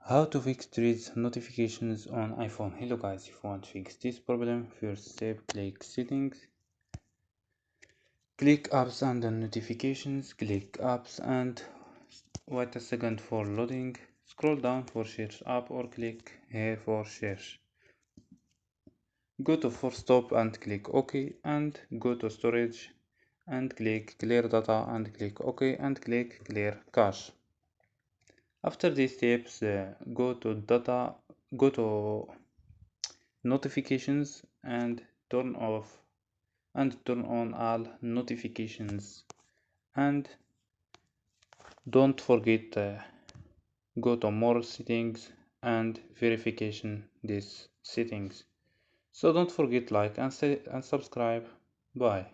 How to fix threads notifications on iPhone. Hello guys, if you want to fix this problem, first step, click settings, click apps and then notifications, click apps and wait a second for loading, scroll down for search app or click here for search. Go to force stop and click OK and go to storage and click clear data and click OK and click clear cache. After these steps, go to notifications and turn off and turn on all notifications, and don't forget go to more settings and verification these settings. So don't forget like and subscribe. Bye.